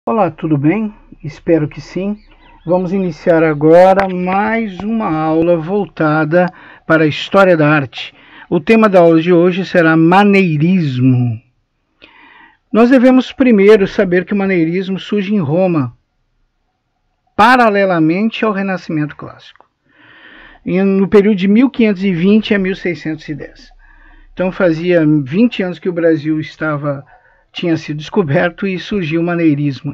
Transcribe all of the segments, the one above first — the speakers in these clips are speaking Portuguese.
Olá, tudo bem? Espero que sim. Vamos iniciar agora mais uma aula voltada para a história da arte. O tema da aula de hoje será maneirismo. Nós devemos primeiro saber que o maneirismo surge em Roma, paralelamente ao Renascimento Clássico, no período de 1520 a 1610. Então fazia 20 anos que o Brasil tinha sido descoberto e surgiu o maneirismo.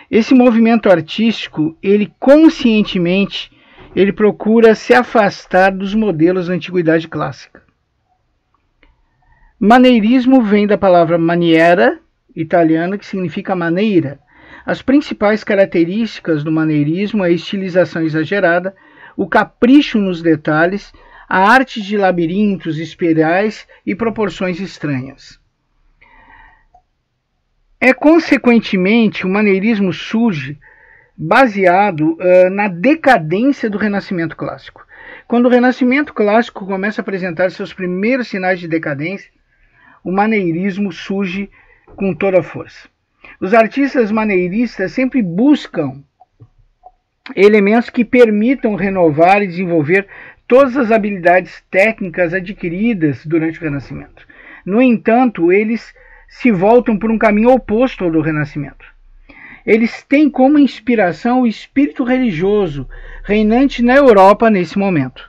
Esse movimento artístico, ele conscientemente, ele procura se afastar dos modelos da antiguidade clássica. Maneirismo vem da palavra maniera, italiana, que significa maneira. As principais características do maneirismo é a estilização exagerada, o capricho nos detalhes, a arte de labirintos, espirais e proporções estranhas. Consequentemente, o maneirismo surge baseado na decadência do Renascimento Clássico. Quando o Renascimento Clássico começa a apresentar seus primeiros sinais de decadência, o maneirismo surge com toda a força. Os artistas maneiristas sempre buscam elementos que permitam renovar e desenvolver todas as habilidades técnicas adquiridas durante o Renascimento. No entanto, eles se voltam por um caminho oposto ao do Renascimento. Eles têm como inspiração o espírito religioso reinante na Europa nesse momento.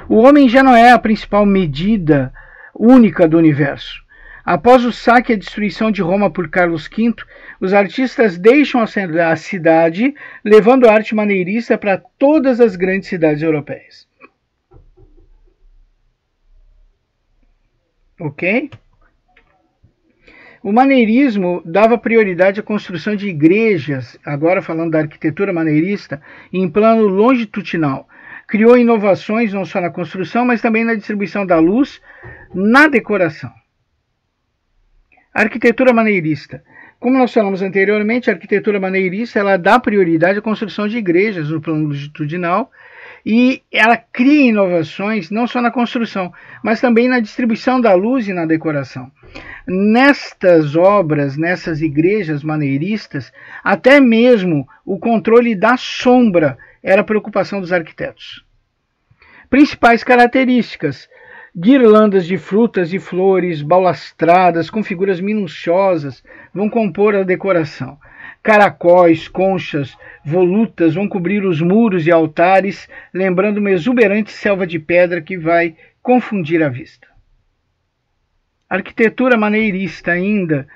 O homem já não é a principal medida única do universo. Após o saque e a destruição de Roma por Carlos V, os artistas deixam a cidade, levando a arte maneirista para todas as grandes cidades europeias. Ok? O maneirismo dava prioridade à construção de igrejas, agora falando da arquitetura maneirista, em plano longitudinal. Criou inovações não só na construção, mas também na distribuição da luz, na decoração. Arquitetura maneirista. Como nós falamos anteriormente, a arquitetura maneirista ela dá prioridade à construção de igrejas no plano longitudinal e ela cria inovações não só na construção, mas também na distribuição da luz e na decoração. Nestas obras, nessas igrejas maneiristas, até mesmo o controle da sombra era preocupação dos arquitetos. Principais características: guirlandas de frutas e flores, balastradas com figuras minuciosas vão compor a decoração. Caracóis, conchas, volutas vão cobrir os muros e altares, lembrando uma exuberante selva de pedra que vai confundir a vista. Arquitetura maneirista ainda,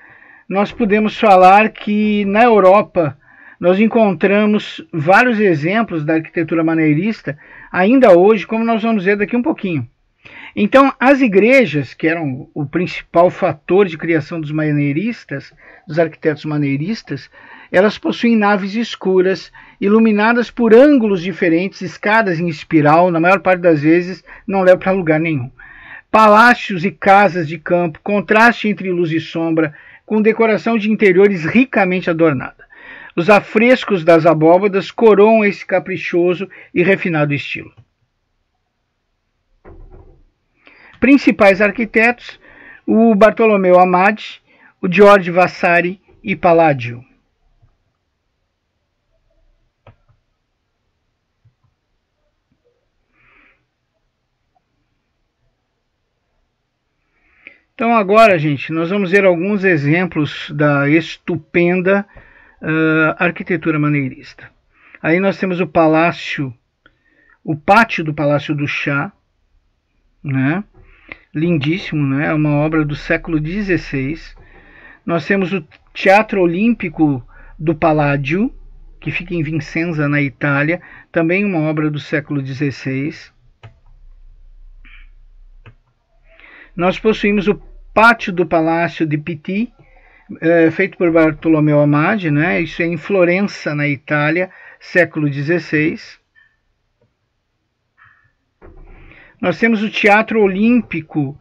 nós podemos falar que na Europa nós encontramos vários exemplos da arquitetura maneirista ainda hoje, como nós vamos ver daqui um pouquinho. Então, as igrejas, que eram o principal fator de criação dos maneiristas, dos arquitetos maneiristas, elas possuem naves escuras, iluminadas por ângulos diferentes, escadas em espiral, na maior parte das vezes não levam para lugar nenhum. Palácios e casas de campo, contraste entre luz e sombra, com decoração de interiores ricamente adornada. Os afrescos das abóbadas coroam esse caprichoso e refinado estilo. Principais arquitetos: o Bartolomeu Amati, o Giorgio Vasari e Palladio. Então agora, gente, nós vamos ver alguns exemplos da estupenda arquitetura maneirista. Aí nós temos o pátio do Palácio do Chá, né? Lindíssimo, né? É uma obra do século XVI. Nós temos o Teatro Olímpico do Palladio, que fica em Vicenza, na Itália, também uma obra do século XVI. Nós possuímos o Pátio do Palácio de Pitti, feito por Bartolomeu Amati, né? Isso é em Florença, na Itália, século XVI. Nós temos o Teatro Olímpico,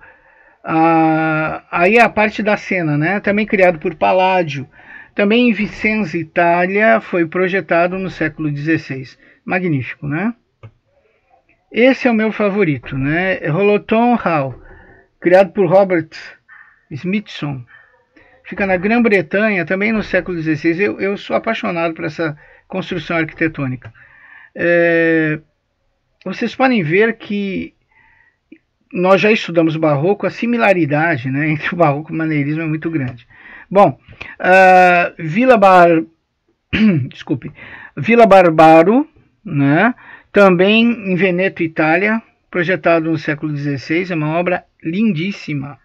aí é a parte da cena, né? Também criado por Palladio. Também em Vicenza, Itália, foi projetado no século XVI. Magnífico, né? Esse é o meu favorito, né? Holoton Hall, criado por Robert Smithson. fica na Grã-Bretanha, também no século XVI. Eu sou apaixonado por essa construção arquitetônica. Vocês podem ver que nós já estudamos o Barroco, a similaridade, né, entre o Barroco e o maneirismo é muito grande. Bom, Villa Barbaro, né, também em Veneto, Itália, projetado no século XVI, é uma obra lindíssima.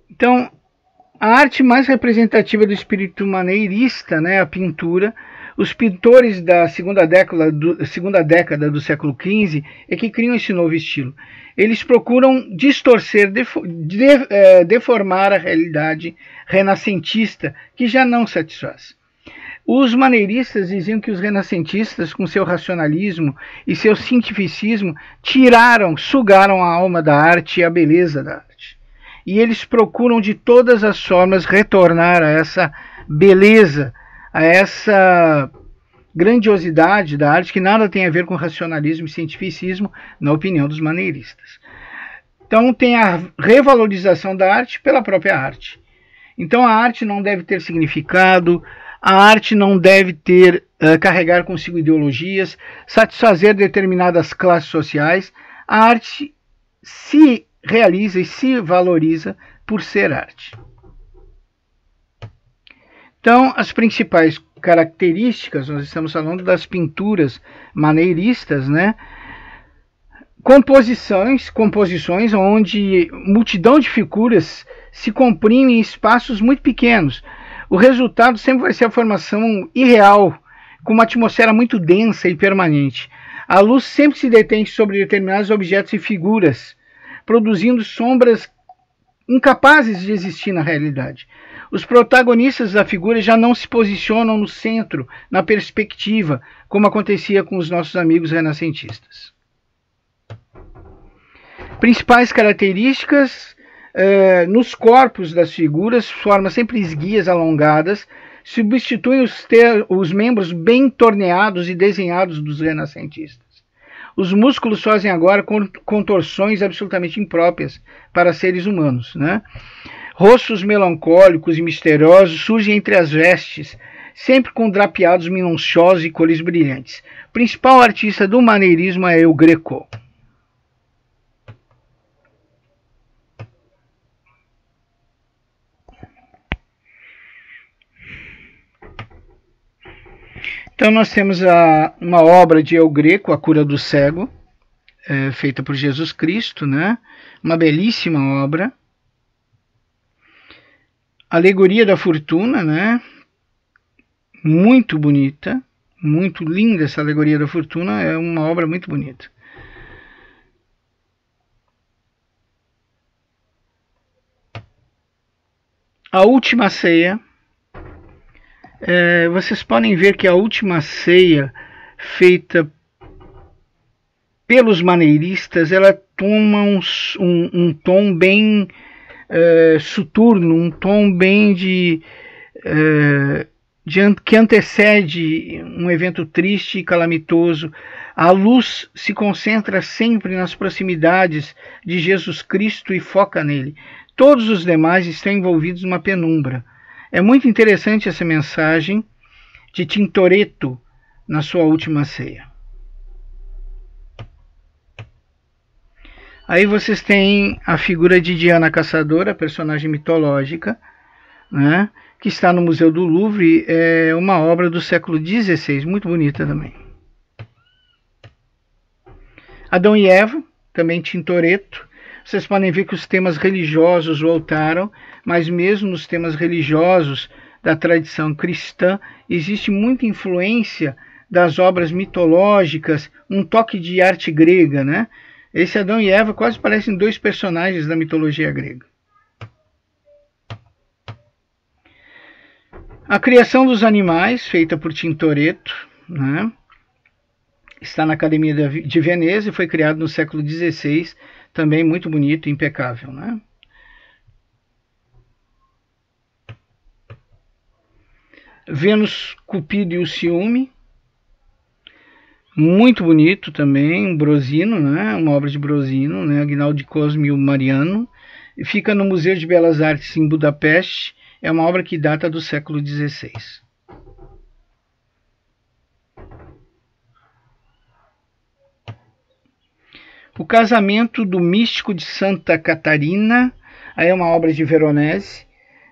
Então, a arte mais representativa do espírito maneirista, né, a pintura. Os pintores da segunda década do século XV é que criam esse novo estilo. Eles procuram distorcer, deformar a realidade renascentista, que já não satisfaz. Os maneiristas diziam que os renascentistas, com seu racionalismo e seu cientificismo, sugaram a alma da arte e a beleza da arte. E eles procuram de todas as formas retornar a essa beleza, a essa grandiosidade da arte que nada tem a ver com racionalismo e cientificismo, na opinião dos maneiristas. Então tem a revalorização da arte pela própria arte. Então a arte não deve ter significado, a arte não deve carregar consigo ideologias, satisfazer determinadas classes sociais. A arte se realiza e se valoriza por ser arte. Então, as principais características, nós estamos falando das pinturas maneiristas, né? Composições onde multidão de figuras se comprimem em espaços muito pequenos. O resultado sempre vai ser a formação irreal, com uma atmosfera muito densa e permanente. A luz sempre se detém sobre determinados objetos e figuras, produzindo sombras incapazes de existir na realidade. Os protagonistas da figura já não se posicionam no centro, na perspectiva, como acontecia com os nossos amigos renascentistas. Principais características: nos corpos das figuras, formas sempre esguias, alongadas, substituem os membros bem torneados e desenhados dos renascentistas. Os músculos fazem agora contorções absolutamente impróprias para seres humanos, né? Rostos melancólicos e misteriosos surgem entre as vestes, sempre com drapeados minuciosos e cores brilhantes. O principal artista do maneirismo é o Greco. Então nós temos uma obra de El Greco, A Cura do Cego, feita por Jesus Cristo, né? Uma belíssima obra. Alegoria da Fortuna, né? Muito bonita, muito linda essa Alegoria da Fortuna, é uma obra muito bonita. A Última Ceia. Vocês podem ver que a Última Ceia, feita pelos maneiristas, ela toma um tom bem soturno, um tom bem que antecede um evento triste e calamitoso. A luz se concentra sempre nas proximidades de Jesus Cristo e foca nele. Todos os demais estão envolvidos numa penumbra. É muito interessante essa mensagem de Tintoretto na sua Última Ceia. Aí vocês têm a figura de Diana Caçadora, personagem mitológica, né, que está no Museu do Louvre, é uma obra do século XVI, muito bonita também. Adão e Eva, também Tintoretto. Vocês podem ver que os temas religiosos voltaram, mas mesmo nos temas religiosos da tradição cristã, existe muita influência das obras mitológicas, um toque de arte grega, né? Esse Adão e Eva quase parecem dois personagens da mitologia grega. A Criação dos Animais, feita por Tintoretto, né? Está na Academia de Veneza e foi criado no século XVI, também muito bonito e impecável, né? Vênus, Cupido e o Ciúme. muito bonito também, um Brosino, né? Uma obra de Brosino, né? Aguinaldo Cosme e o Mariano. Fica no Museu de Belas Artes em Budapeste. É uma obra que data do século XVI. O Casamento do Místico de Santa Catarina, aí é uma obra de Veronese,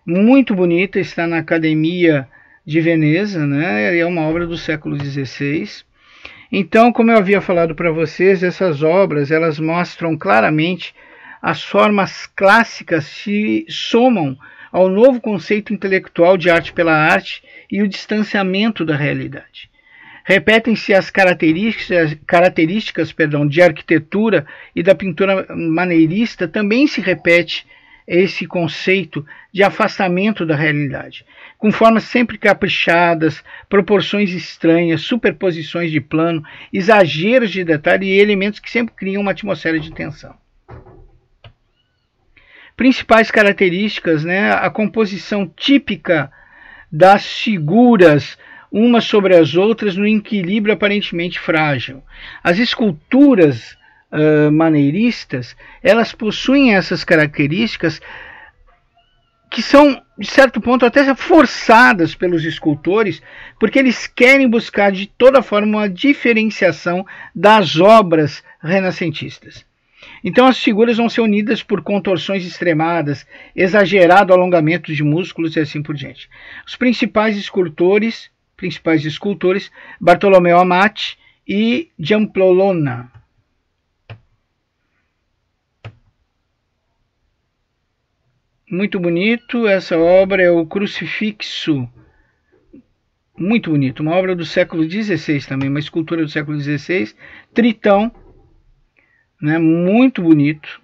muito bonita, está na Academia de Veneza, né? É uma obra do século XVI. Então, como eu havia falado para vocês, essas obras elas mostram claramente as formas clássicas se somam ao novo conceito intelectual de arte pela arte e o distanciamento da realidade. Repetem-se as características de arquitetura e da pintura maneirista, também se repete esse conceito de afastamento da realidade, com formas sempre caprichadas, proporções estranhas, superposições de plano, exageros de detalhe e elementos que sempre criam uma atmosfera de tensão. Principais características, né? A composição típica das figuras umas sobre as outras no equilíbrio aparentemente frágil. As esculturas maneiristas, elas possuem essas características que são, de certo ponto, até forçadas pelos escultores, porque eles querem buscar de toda forma uma diferenciação das obras renascentistas. Então as figuras vão ser unidas por contorções extremadas, exagerado alongamento de músculos e assim por diante. Os principais escultores, Bartolomeu Amati e Giampolona. Muito bonito, essa obra é o Crucifixo, muito bonito, uma obra do século XVI também, uma escultura do século XVI, Tritão, né, muito bonito,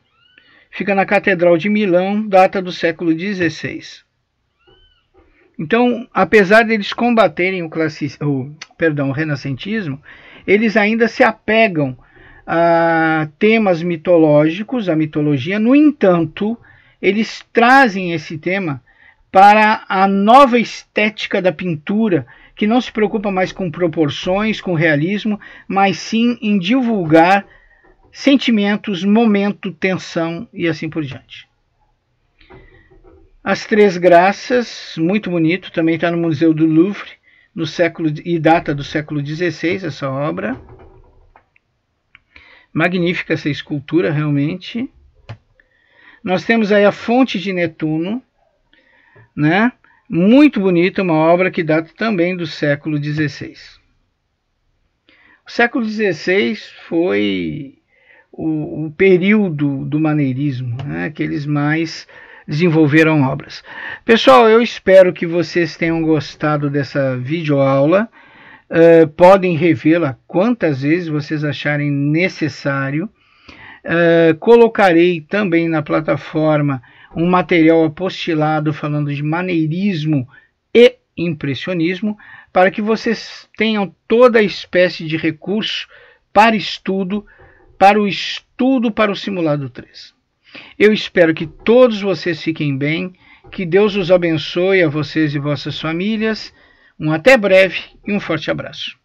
fica na Catedral de Milão, data do século XVI. Então, apesar deles combaterem o renascentismo, eles ainda se apegam a temas mitológicos, a mitologia. No entanto, eles trazem esse tema para a nova estética da pintura, que não se preocupa mais com proporções, com realismo, mas sim em divulgar sentimentos, momento, tensão e assim por diante. As Três Graças, muito bonito, também está no Museu do Louvre, e data do século XVI, essa obra. Magnífica essa escultura, realmente. Nós temos aí a Fonte de Netuno, né? Muito bonita, uma obra que data também do século XVI. O século XVI foi o período do maneirismo, né? Que eles mais desenvolveram obras. Pessoal, eu espero que vocês tenham gostado dessa videoaula. Podem revê-la quantas vezes vocês acharem necessário. Colocarei também na plataforma um material apostilado falando de maneirismo e impressionismo, para que vocês tenham toda a espécie de recurso para o simulado 3. Eu espero que todos vocês fiquem bem, que Deus os abençoe a vocês e vossas famílias. Um até breve e um forte abraço.